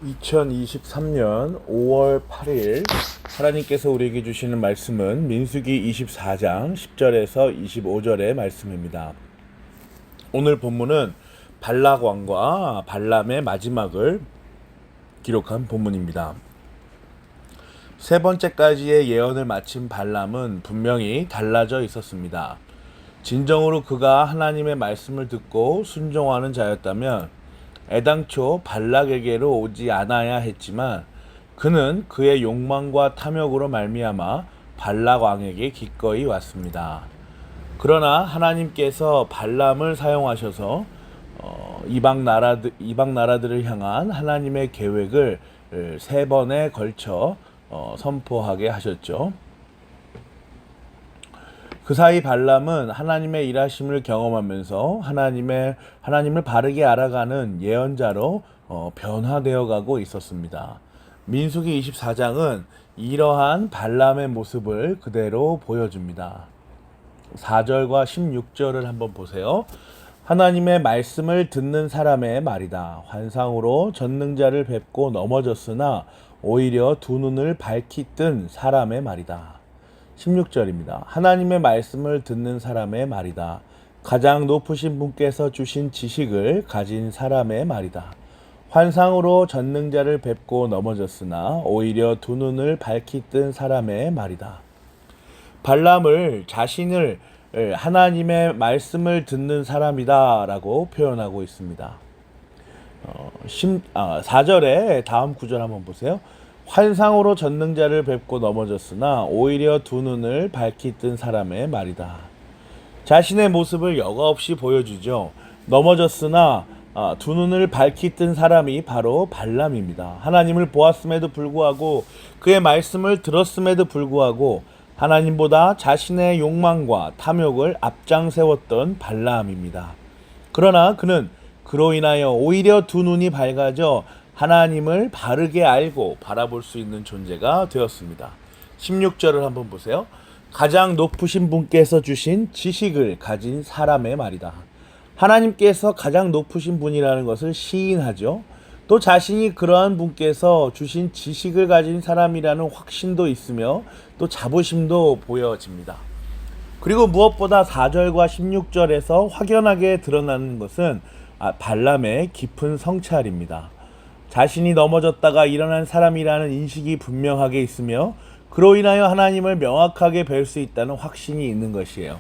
2023년 5월 8일 하나님께서 우리에게 주시는 말씀은 민수기 24장 10절에서 25절의 말씀입니다. 오늘 본문은 발락 왕과 발람의 마지막을 기록한 본문입니다. 세 번째까지의 예언을 마친 발람은 분명히 달라져 있었습니다. 진정으로 그가 하나님의 말씀을 듣고 순종하는 자였다면 애당초 발락에게로 오지 않아야 했지만 그는 그의 욕망과 탐욕으로 말미암아 발락 왕에게 기꺼이 왔습니다. 그러나 하나님께서 발람을 사용하셔서 이방 나라들을 향한 하나님의 계획을 세 번에 걸쳐 선포하게 하셨죠. 그 사이 발람은 하나님의 일하심을 경험하면서 하나님을 바르게 알아가는 예언자로 변화되어 가고 있었습니다. 민수기 24장은 이러한 발람의 모습을 그대로 보여줍니다. 4절과 16절을 한번 보세요. 하나님의 말씀을 듣는 사람의 말이다. 환상으로 전능자를 뵙고 넘어졌으나 오히려 두 눈을 밝히 뜬 사람의 말이다. 16절입니다. 하나님의 말씀을 듣는 사람의 말이다. 가장 높으신 분께서 주신 지식을 가진 사람의 말이다. 환상으로 전능자를 뵙고 넘어졌으나 오히려 두 눈을 밝히 뜬 사람의 말이다. 발람을 자신을 하나님의 말씀을 듣는 사람이다 라고 표현하고 있습니다. 4절에 다음 구절 한번 보세요. 환상으로 전능자를 뵙고 넘어졌으나 오히려 두 눈을 밝히 뜬 사람의 말이다. 자신의 모습을 여과없이 보여주죠. 넘어졌으나 두 눈을 밝히 뜬 사람이 바로 발람입니다. 하나님을 보았음에도 불구하고 그의 말씀을 들었음에도 불구하고 하나님보다 자신의 욕망과 탐욕을 앞장 세웠던 발람입니다. 그러나 그는 그로 인하여 오히려 두 눈이 밝아져 하나님을 바르게 알고 바라볼 수 있는 존재가 되었습니다. 16절을 한번 보세요. 가장 높으신 분께서 주신 지식을 가진 사람의 말이다. 하나님께서 가장 높으신 분이라는 것을 시인하죠. 또 자신이 그러한 분께서 주신 지식을 가진 사람이라는 확신도 있으며 또 자부심도 보여집니다. 그리고 무엇보다 4절과 16절에서 확연하게 드러나는 것은 발람의 깊은 성찰입니다. 자신이 넘어졌다가 일어난 사람이라는 인식이 분명하게 있으며 그로 인하여 하나님을 명확하게 뵐 수 있다는 확신이 있는 것이에요.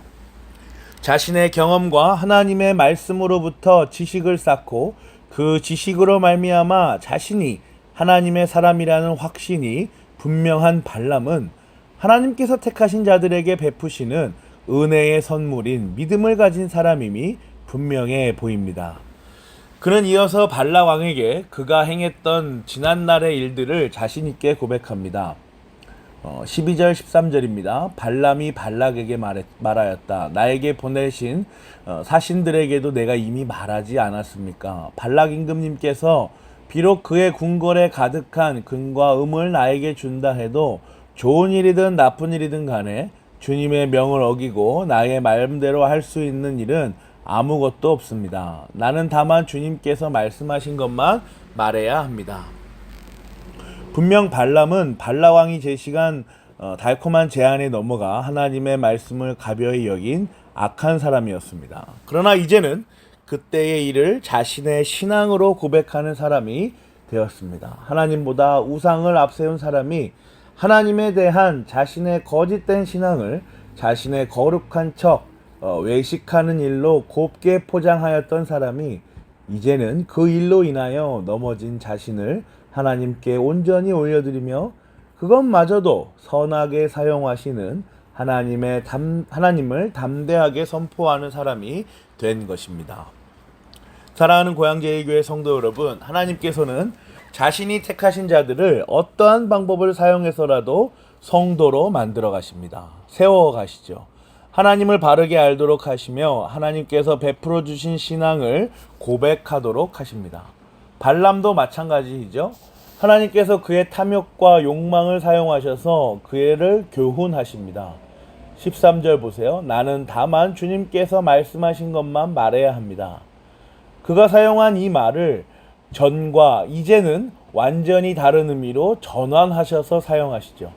자신의 경험과 하나님의 말씀으로부터 지식을 쌓고 그 지식으로 말미암아 자신이 하나님의 사람이라는 확신이 분명한 발람은 하나님께서 택하신 자들에게 베푸시는 은혜의 선물인 믿음을 가진 사람임이 분명해 보입니다. 그는 이어서 발락 왕에게 그가 행했던 지난날의 일들을 자신 있게 고백합니다. 12절 13절입니다. 발람이 발락에게 말하였다. 나에게 보내신 사신들에게도 내가 이미 말하지 않았습니까? 발락 임금님께서 비록 그의 궁궐에 가득한 금과 음을 나에게 준다 해도 좋은 일이든 나쁜 일이든 간에 주님의 명을 어기고 나의 마음대로 할 수 있는 일은 아무것도 없습니다. 나는 다만 주님께서 말씀하신 것만 말해야 합니다. 분명 발람은 발락왕이 제시한 달콤한 제안에 넘어가 하나님의 말씀을 가벼이 여긴 악한 사람이었습니다. 그러나 이제는 그때의 일을 자신의 신앙으로 고백하는 사람이 되었습니다. 하나님보다 우상을 앞세운 사람이 하나님에 대한 자신의 거짓된 신앙을 자신의 거룩한 척 외식하는 일로 곱게 포장하였던 사람이 이제는 그 일로 인하여 넘어진 자신을 하나님께 온전히 올려드리며 그것마저도 선하게 사용하시는 하나님을 담대하게 선포하는 사람이 된 것입니다. 사랑하는 고향제일교회 성도 여러분, 하나님께서는 자신이 택하신 자들을 어떠한 방법을 사용해서라도 성도로 만들어 가십니다. 세워 가시죠. 하나님을 바르게 알도록 하시며 하나님께서 베풀어 주신 신앙을 고백하도록 하십니다. 발람도 마찬가지이죠. 하나님께서 그의 탐욕과 욕망을 사용하셔서 그를 교훈하십니다. 13절 보세요. 나는 다만 주님께서 말씀하신 것만 말해야 합니다. 그가 사용한 이 말을 전과 이제는 완전히 다른 의미로 전환하셔서 사용하시죠.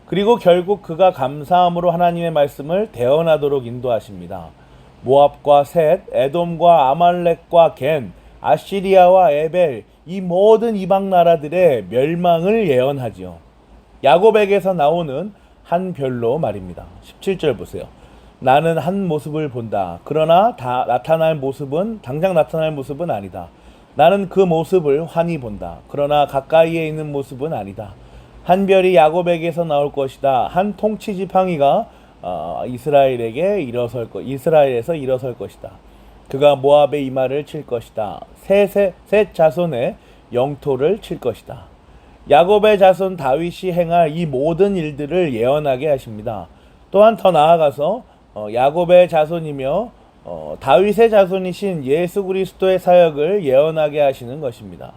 그리고 결국 그가 감사함으로 하나님의 말씀을 대언하도록 인도하십니다. 모압과 셋, 에돔과 아말렉과 겐, 아시리아와 에벨, 이 모든 이방 나라들의 멸망을 예언하지요. 야곱에게서 나오는 한 별로 말입니다. 17절 보세요. 나는 한 모습을 본다. 그러나 당장 나타날 모습은 아니다. 나는 그 모습을 환히 본다. 그러나 가까이에 있는 모습은 아니다. 한 별이 야곱에게서 나올 것이다. 한 통치 지팡이가 이스라엘에서 일어설 것이다. 그가 모압의 이마를 칠 것이다. 셋 자손의 영토를 칠 것이다. 야곱의 자손 다윗이 행할 이 모든 일들을 예언하게 하십니다. 또한 더 나아가서 야곱의 자손이며 다윗의 자손이신 예수 그리스도의 사역을 예언하게 하시는 것입니다.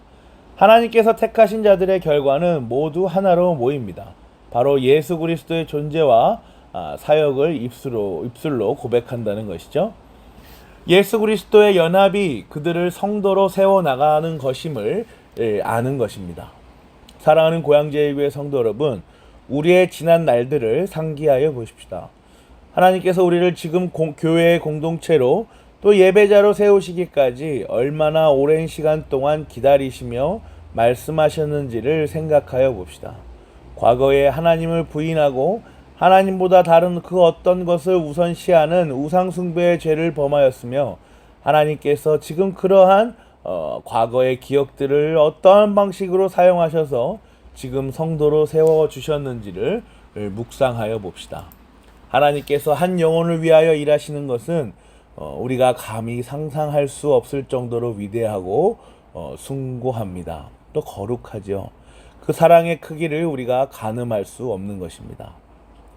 하나님께서 택하신 자들의 결과는 모두 하나로 모입니다. 바로 예수 그리스도의 존재와 사역을 입술로 고백한다는 것이죠. 예수 그리스도의 연합이 그들을 성도로 세워나가는 것임을 아는 것입니다. 사랑하는 고향제일교회 성도 여러분, 우리의 지난 날들을 상기하여 보십시다. 하나님께서 우리를 지금 교회의 공동체로 또 예배자로 세우시기까지 얼마나 오랜 시간 동안 기다리시며 말씀하셨는지를 생각하여 봅시다. 과거에 하나님을 부인하고 하나님보다 다른 그 어떤 것을 우선시하는 우상숭배의 죄를 범하였으며 하나님께서 지금 그러한 과거의 기억들을 어떠한 방식으로 사용하셔서 지금 성도로 세워주셨는지를 묵상하여 봅시다. 하나님께서 한 영혼을 위하여 일하시는 것은 우리가 감히 상상할 수 없을 정도로 위대하고 숭고합니다. 또 거룩하죠. 그 사랑의 크기를 우리가 가늠할 수 없는 것입니다.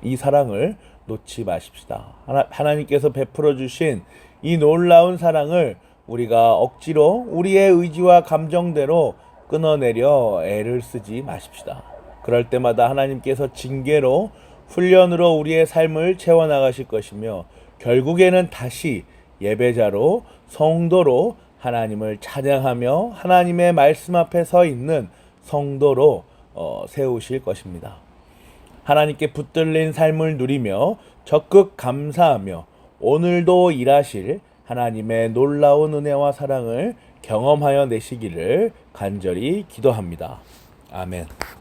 이 사랑을 놓지 마십시다. 하나님께서 베풀어 주신 이 놀라운 사랑을 우리가 억지로 우리의 의지와 감정대로 끊어내려 애를 쓰지 마십시다. 그럴 때마다 하나님께서 징계로 훈련으로 우리의 삶을 채워나가실 것이며 결국에는 다시 예배자로 성도로 하나님을 찬양하며 하나님의 말씀 앞에 서 있는 성도로 세우실 것입니다. 하나님께 붙들린 삶을 누리며 적극 감사하며 오늘도 일하실 하나님의 놀라운 은혜와 사랑을 경험하여 내시기를 간절히 기도합니다. 아멘.